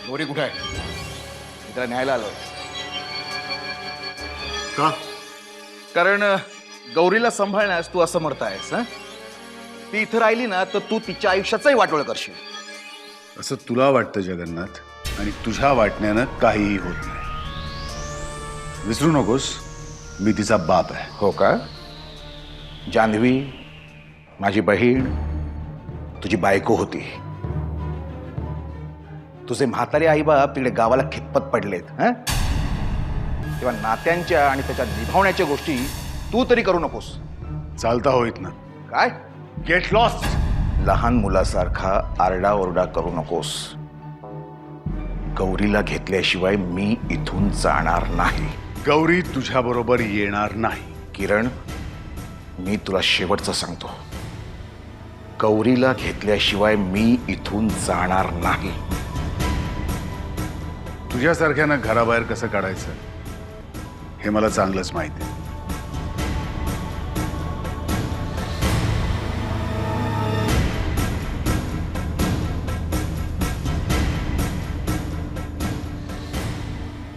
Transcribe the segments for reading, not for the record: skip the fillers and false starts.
गौरी कुठे आहे? मी त्याला न्यायला आलोय. का? कारण गौरीला सांभाळण्यास तू असमर्थ आहेस. हं? ती इथं राहिली ना तर तू तिच्या आयुष्याचाही वाटोळ करशील. असं तुला वाटतं जगन्नाथ, आणि तुझ्या वाटण्यानं काहीही होत नाही. विसरू नकोस, मी तिचा बाप आहे. हो का? जान्हवी माझी बहीण तुझी बायको होती. तुझे म्हातारे आईबाप तिकडे गावाला खितपत पडलेत. हं? तेव्हा नात्यांच्या आणि त्याच्या निभावण्याच्या गोष्टी तू तरी करू नकोस. चालता होईत ना. काय? Get lost. लहान मुलासारखा आरडाओरडा करू नकोस. गौरीला घेतल्याशिवाय मी इथून जाणार नाही. गौरी तुझ्या बरोबर येणार नाही. किरण, मी तुला शेवटचं सांगतो, गौरीला घेतल्याशिवाय मी इथून जाणार नाही. तुझ्यासारख्यानं घराबाहेर कसं काढायचं हे मला चांगलंच माहिती आहे.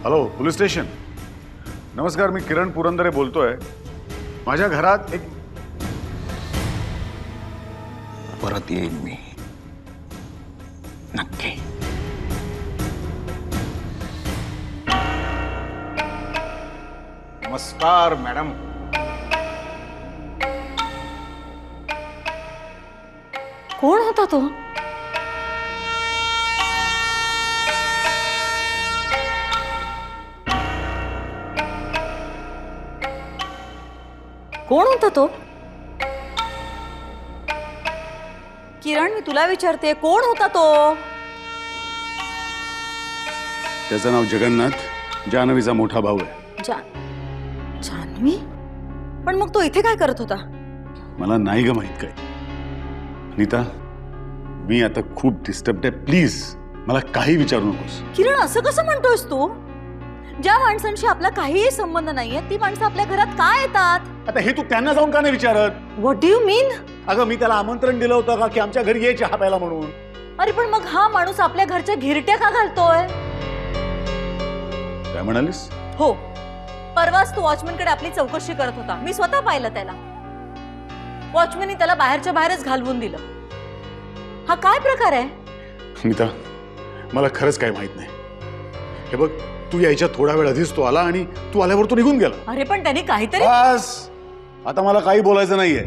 Hello, police station. नमस्कार, मी किरण पुरंदरे बोलतोय. माझ्या घरात एक परत येईन मी, नक्की. नमस्कार मॅडम. कोण होता तो? कोण होता तो? किरण, मी तुला विचारते, कोण होता तो? त्याचं नाव जगन्नाथ, जान्हवीचा मोठा भाऊ आहे. जान्हवी? पण मग तो इथे काय करत होता? मला नाही ग माहित काय. नीता, मी आता खूप डिस्टर्ब आहे. प्लीज मला काही विचारू नकोस. किरण, असं कसं म्हणतोयस तू? ज्या माणसांशी आपला काहीही संबंध नाहीये ती माणसं आपल्या घरात का येतात? आता हे तू त्यांना जाऊन का नाही विचारत? व्हॉट डू यू मीन? अगं, मी त्याला आमंत्रण दिलं होतं का की आमच्या घरी ये चहा प्यायला म्हणून? अरे पण मग हा माणूस आपल्या घरच्या घिरट्या का घालतोय? काय म्हणालीस? हो, परवाच तो वॉचमॅनकडे आपली चौकशी करत होता. मी स्वतः पाहिलं त्याला. वॉचमॅनने त्याला बाहेरच्या बाहेरच घालवून दिलं. हा काय प्रकार आहे? नीता, मला खरंच काय माहित नाही. हे बघ, तू यायच्या थोडा वेळ आधीच तो आला आणि तू आल्यावर तो निघून गेला. अरे पण त्याने काहीतरी... बस, आता मला काही बोलायचं नाहीये.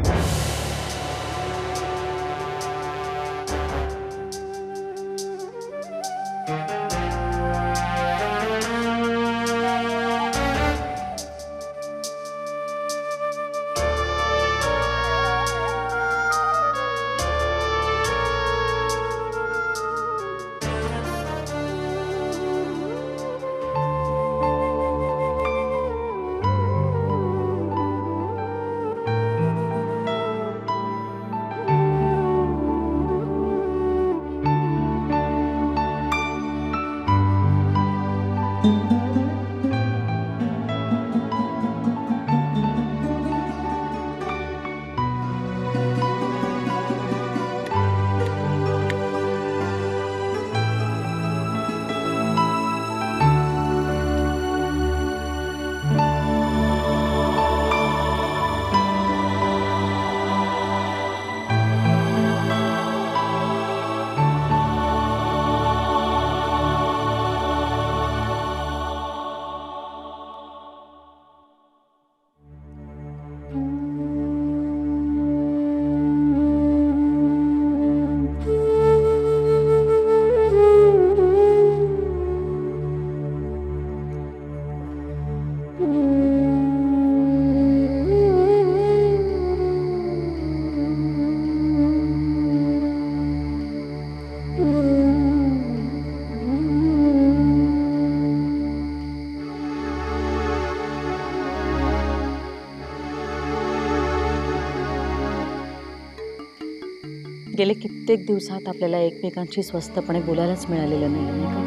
गेले कित्येक दिवसात आपल्याला एकमेकांशी स्वस्तपणे बोलायलाच मिळालेलं नाही, नाही का?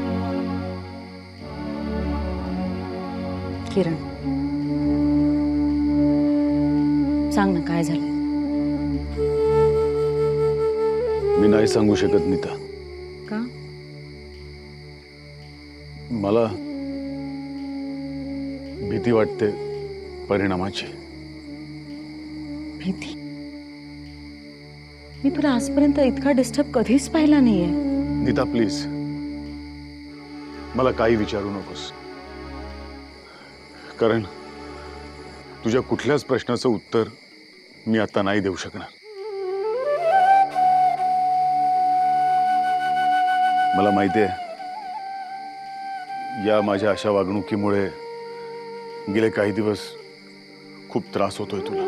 किरण, सांग ना, काय झालं? मी नाही सांगू शकत नीता. का? मला भीती वाटते परिणामाची. भीती? मी तुला आजपर्यंत इतका डिस्टर्ब कधीच पाहिला नाहीये. नीता प्लीज मला काही विचारू नकोस, कारण तुझ्या कुठल्याच प्रश्नाचं उत्तर मी आता नाही देऊ शकणार. मला माहिती आहे या माझ्या अशा वागणुकीमुळे गेले काही दिवस खूप त्रास होतोय तुला,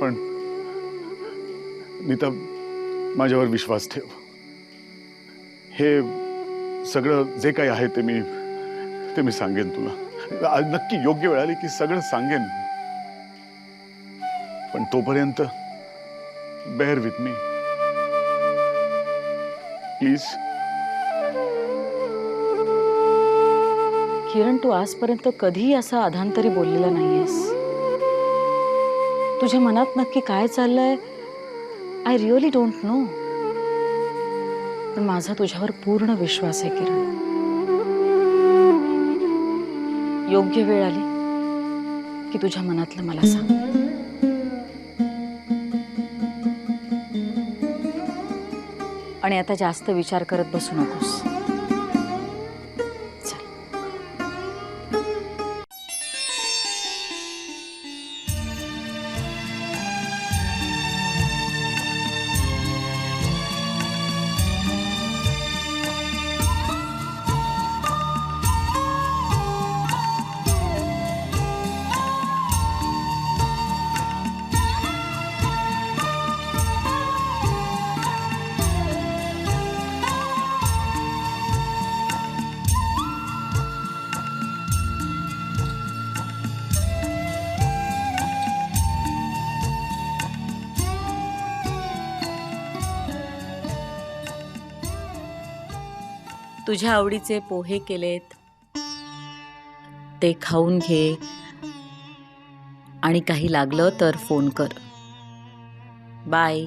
पण नीता माझ्यावर विश्वास ठेव. हे सगळं जे काही आहे ते मी सांगेन तुला. आज नक्की योग्य वेळ आली की सगळं सांगेन, पण तोपर्यंत बेअर विथ मी प्लीज. किरण, तू आजपर्यंत कधीही असा अधांतरी बोललेला नाहीयेस. तुझ्या मनात नक्की काय चाललंय आय रिअली डोंट नो, पण माझा तुझ्यावर पूर्ण विश्वास आहे किरण. योग्य वेळ आली की तुझ्या मनातलं मला सांग. आणि आता जास्त विचार करत बसू नकोस. चल. तुझ्या आवडीचे पोहे केलेत, ते खाऊन घे. आणि काही लागलं तर फोन कर. बाय.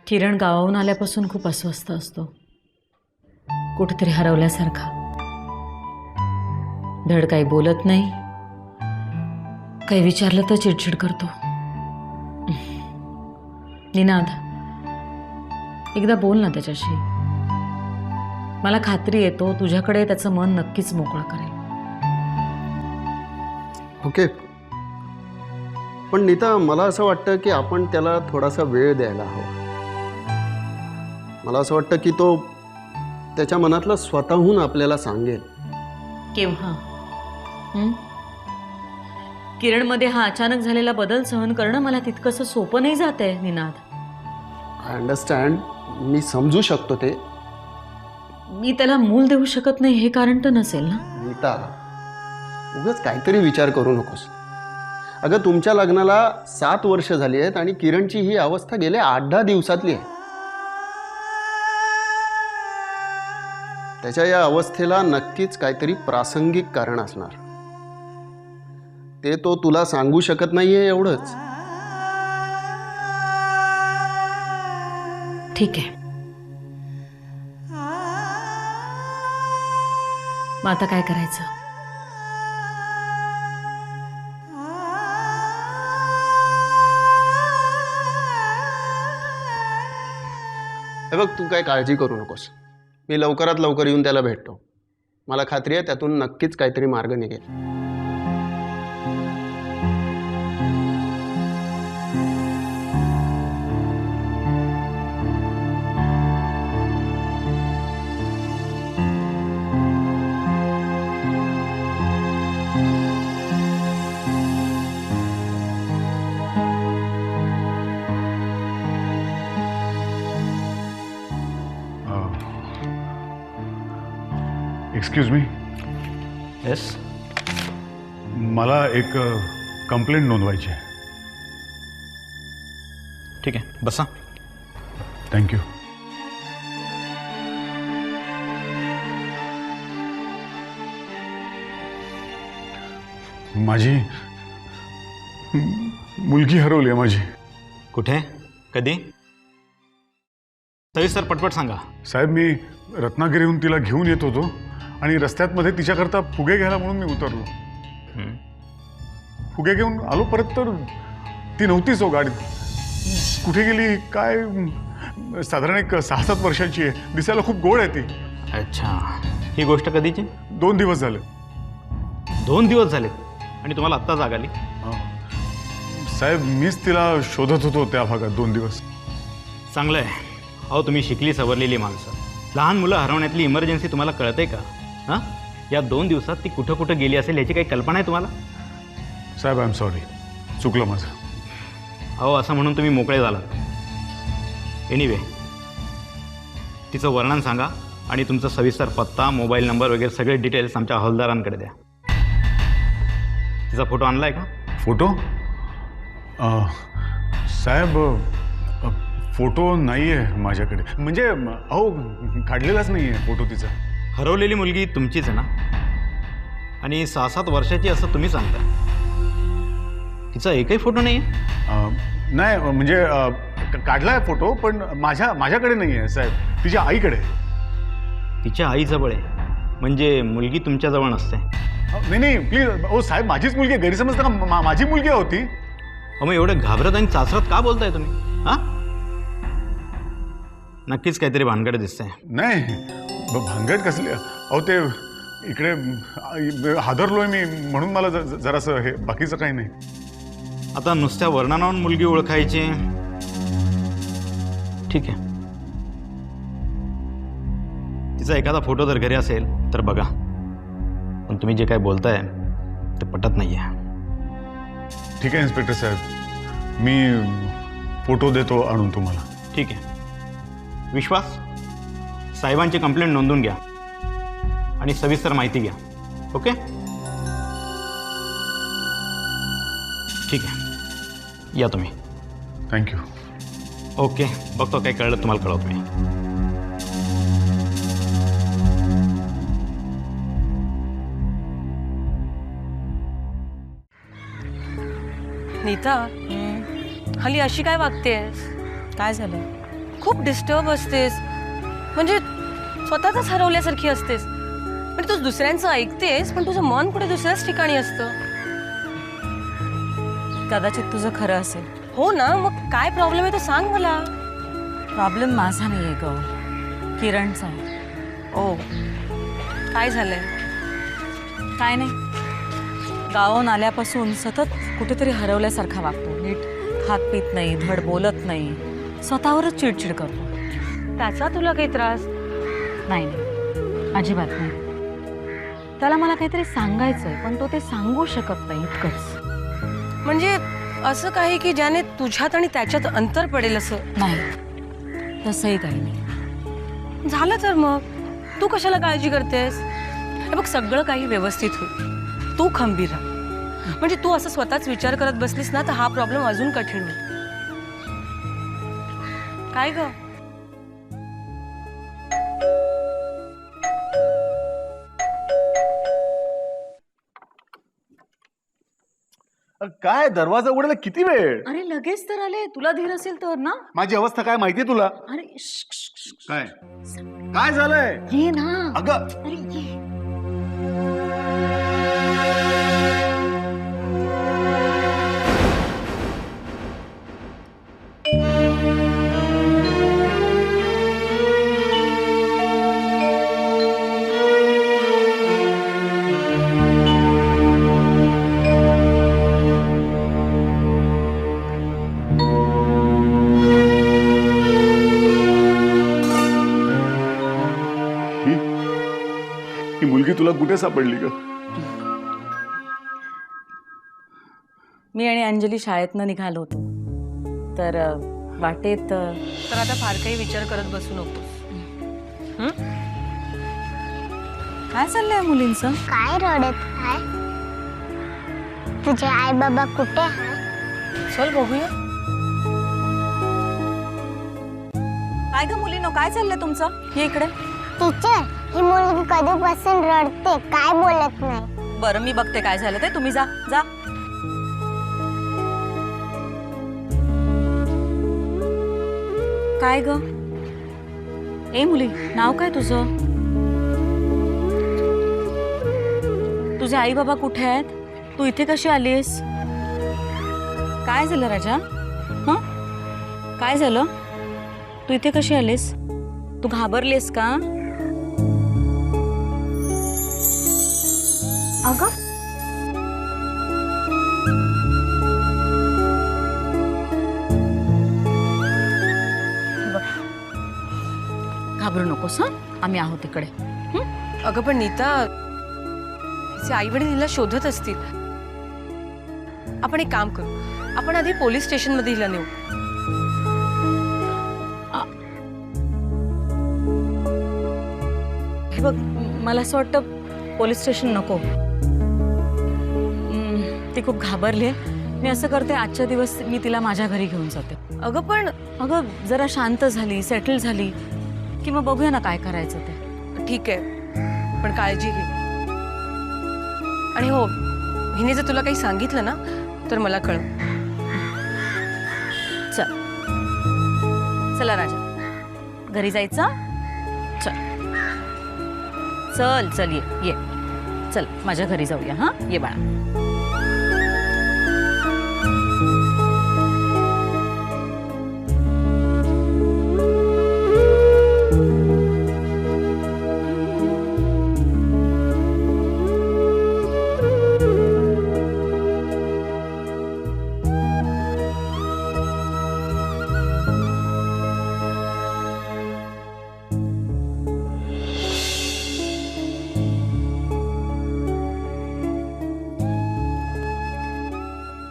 किरण गावाहून आल्यापासून खूप अस्वस्थ असतो, कुठेतरी हरवल्यासारखा. धड काही बोलत नाही, काही विचारलं तर चिडचिड करतो. निनाद, एकदा बोल ना त्याच्याशी. मला खात्री येतो तुझ्याकडे त्याचं मन नक्कीच मोकळं करेल. ओके, पण नीता, मला असं वाटतं की आपण त्याला थोडासा वेळ द्यायला हवा. मला असं वाटतं की तो त्याच्या मनातलं स्वतःहून आपल्याला सांगेल. केव्हा? किरणमध्ये हा अचानक झालेला बदल सहन करणं मला तितकंसं सोपं नाही जात आहे निनाद. आय अंडरस्टँड, मी समजू शकतो ते. मी त्याला मूल देऊ शकत नाही हे कारण तर नसेल ना? नीता, उगाच काहीतरी विचार करू नकोस. अगं, तुमच्या लग्नाला 7 वर्ष झाली आहेत आणि किरणची ही अवस्था गेल्या 8-10 दिवसातली आहे. त्याच्या या अवस्थेला नक्कीच काहीतरी प्रासंगिक कारण असणार. ते तो तुला सांगू शकत नाहीये एवढंच. ठीक आहे, मग आता काय करायचं? हे बघ, तू काय काळजी करू नकोस. मी लवकरात लवकर येऊन त्याला भेटतो. मला खात्री आहे त्यातून नक्कीच काहीतरी मार्ग निघेल. Excuse me. येस. मला एक कंप्लेंट नोंदवायची आहे. ठीक आहे, बसा. थँक्यू. माझी मुलगी हरवली आहे माझी. कुठे, कधी? सविस्तर पटपट सांगा. साहेब, मी रत्नागिरीहून तिला घेऊन येत होतो आणि रस्त्यात मध्ये तिच्याकरता फुगे घ्यायला म्हणून मी उतरलो. फुगे घेऊन आलो परत तर ती नव्हतीच हो गाडीत. कुठे गेली काय? साधारण एक 6-7 वर्षांची आहे, दिसायला खूप गोड आहे ती. अच्छा, ही गोष्ट कधीची? 2 दिवस झाले. 2 दिवस झाले आणि तुम्हाला आत्ता जाग आली? साहेब, मीच तिला शोधत होतो त्या भागात 2 दिवस. चांगलं आहे. अहो, तुम्ही शिकली सवरलेली माणसं. लहान मुलं हरवण्यातली इमर्जन्सी तुम्हाला कळते का? हां, या 2 दिवसात ती कुठं कुठं गेली असेल याची काही कल्पना आहे तुम्हाला? साहेब, आय एम सॉरी, चुकलं माझं. अहो, असं म्हणून तुम्ही मोकळे झालात. एनिवे, तिचं वर्णन सांगा आणि तुमचा सविस्तर पत्ता, मोबाईल नंबर वगैरे सगळे डिटेल्स आमच्या हवालदारांकडे द्या. तिचा फोटो आणला आहे का? फोटो? साहेब, फोटो नाही आहे माझ्याकडे. म्हणजे अहो, काढलेलाच नाही आहे फोटो तिचा. हरवलेली मुलगी तुमचीच आहे ना? आणि 6-7 वर्षाची असं तुम्ही सांगता. तिचा एकही फोटो नाही आहे? नाही, म्हणजे काढला आहे फोटो, पण माझ्याकडे नाही आहे साहेब, तिच्या आईकडे. तिच्या आईजवळ आहे म्हणजे मुलगी तुमच्याजवळ नसते? नाही नाही, प्लीज. ओ साहेब, माझीच मुलगी आहे, गैरसमज नका. माझी मुलगी होती. मग एवढं घाबरत आणि चाचरत का बोलताय तुम्ही? हां, नक्कीच काहीतरी भानगड दिसतंय. नाही, भानगड कसली? अहो, ते इकडे हादरलोय मी म्हणून मला जरासं हे, बाकीचं काही नाही. आता नुसत्या वर्णनावरून मुलगी ओळखायची? ठीक आहे, तिचा एखादा फोटो जर घरी असेल तर बघा. पण तुम्ही जे काय बोलताय ते पटत नाही आहे. ठीक आहे इन्स्पेक्टर साहेब, मी फोटो देतो आणून तुम्हाला. ठीक आहे. विश्वास, साहेबांची कंप्लेंट नोंदवून घ्या आणि सविस्तर माहिती घ्या. ओके? ठीक आहे, या तुम्ही. थँक्यू. ओके, बघतो काही कळलं तुम्हाला कळवतो मी. नीता, हल्ली अशी काय वागतेस? काय झालं? खूप डिस्टर्ब असतेस, म्हणजे स्वतःच हरवल्यासारखी असतेस. म्हणजे तू दुसऱ्यांचं ऐकतेस पण तुझं मन कुठे दुसऱ्याच ठिकाणी असतं. कदाचित तुझं खरं असेल. हो ना, मग काय प्रॉब्लेम आहे तो सांग मला. प्रॉब्लेम माझा नाही आहे ग, किरणचा आहे. ओ, काय झालंय? काय नाही, गावाहून आल्यापासून सतत कुठेतरी हरवल्यासारखा वागतो. नीट खात पीत नाही, धड बोलत नाही, स्वतःवरच चिडचिड करतो. त्याचा तुला काही त्रास? नाही नाही, अजिबात नाही. त्याला मला काहीतरी सांगायचंय पण तो ते सांगू शकत नाही, इतकंच. म्हणजे असं काही की ज्याने तुझ्यात आणि त्याच्यात अंतर पडेल असं? नाही, तसंही काही नाही. झालं तर मग तू कशाला काळजी करतेस? हे बघ, सगळं काही व्यवस्थित होईल. तू खंबीर राहा. म्हणजे तू असं स्वतःच विचार करत बसलीस ना तर हा प्रॉब्लेम अजून कठीण होईल. काय ग? काय दरवाजा उघडायला किती वेळ? अरे लगेच तर आले, तुला धीर असेल तर ना. माझी अवस्था काय माहितीये तुला? अरे काय काय झालंय? ये ना. अगं, अरे ये. ही मुलगी तुला कुठे सापडली ग? मी आणि अंजली शाळेतनं निघालो होतो तर वाटेत तर आता फार काही विचार करत बसू नकोस. काय चाललंय मुलींचं? काय रडत आहे? तुझे आई बाबा कुठे आहे? चल बघूया. काय ग मुलीनो, काय चाललंय तुमचं? ये इकडे. टीचर, ही मुलगी कधीपासून रडते, काय बोलत नाही. बरं, मी बघते काय झालं ते. तुम्ही जा जा. काय ग? ए मुली, नाव काय तुझं? तुझे आई बाबा कुठे आहेत? तू इथे कशी आलीस? काय झालं राजा? हं? काय झालं? तू इथे कशी आलीस? तू घाबरलीस का? अगं, घाबरू नकोस हं? आम्ही आहोत तिकडे. अगं पण नीता, तिचे आई वडील हिला शोधत असतील. आपण एक काम करू, आपण आधी पोलीस स्टेशन मध्ये हिला नेऊ. हे बघ, मला असं वाटतं पोलीस स्टेशन नको. ती खूप घाबरली. मी असं करते, आजच्या दिवस मी तिला माझ्या घरी घेऊन जाते. अगं पण अगं, जरा शांत झाली, सेटल झाली की मग बघूया ना काय करायचं ते. ठीक आहे, पण काळजी घे. आणि हो, हिने जर तुला काही सांगितलं ना तर मला कळव. चल, चला राजा, घरी जायचं. चल चल चल, ये ये. चल माझ्या घरी जाऊया. हा, ये बाळा.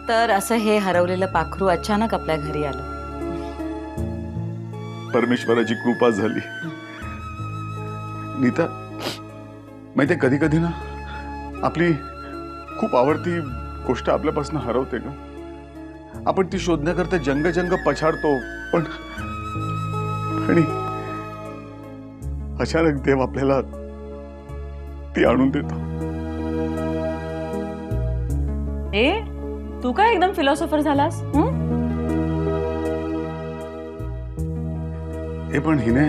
तर असं हे हरवलेलं पाखरू अचानक आपल्या घरी आलं. परमेश्वराची कृपा झाली. नीता, माहितीये कधी कधी ना आपली खूप आवडती गोष्ट आपल्यापासून हरवते का. आपण ती शोधण्याकरता जंग जंग पछाडतो, पण आणि अचानक देव आपल्याला ती आणून देतो. ए, तू काय एकदम फिलॉसॉफर झालास? हे पण हिने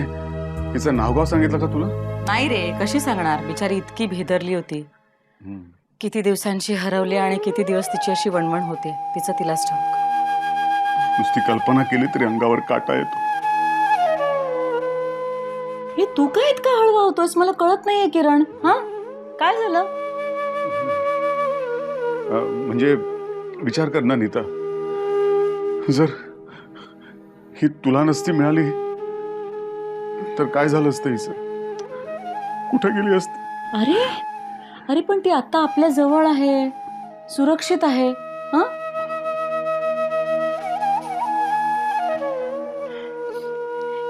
हिचं नावगाव सांगितलं का तुला? नाही रे, कशी सांगणार. बिचारी इतकी भेदरली होती. किती दिवसांची हरवली आणि किती दिवस तिची अशी वणवण होते, तिचं तिलाच ठाऊक. नुसती कल्पना केली तरी अंगावर काटा येतो. हे तू काय इतका हळवा होतोस? मला कळत नाहीये किरण. हा, काय झालं? म्हणजे विचार कर ना नीता, जर ही तुला नसती मिळाली तर काय झालं असतं हिचं? कुठे गेली असती? अरे अरे, पण ती आता आपल्या जवळ आहे, सुरक्षित आहे. हा,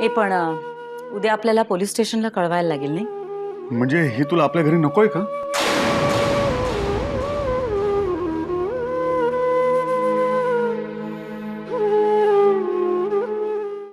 ए पण उद्या आपल्याला पोलीस स्टेशनला कळवायला लागेल नाही? म्हणजे ही तुला आपल्या घरी नकोय का?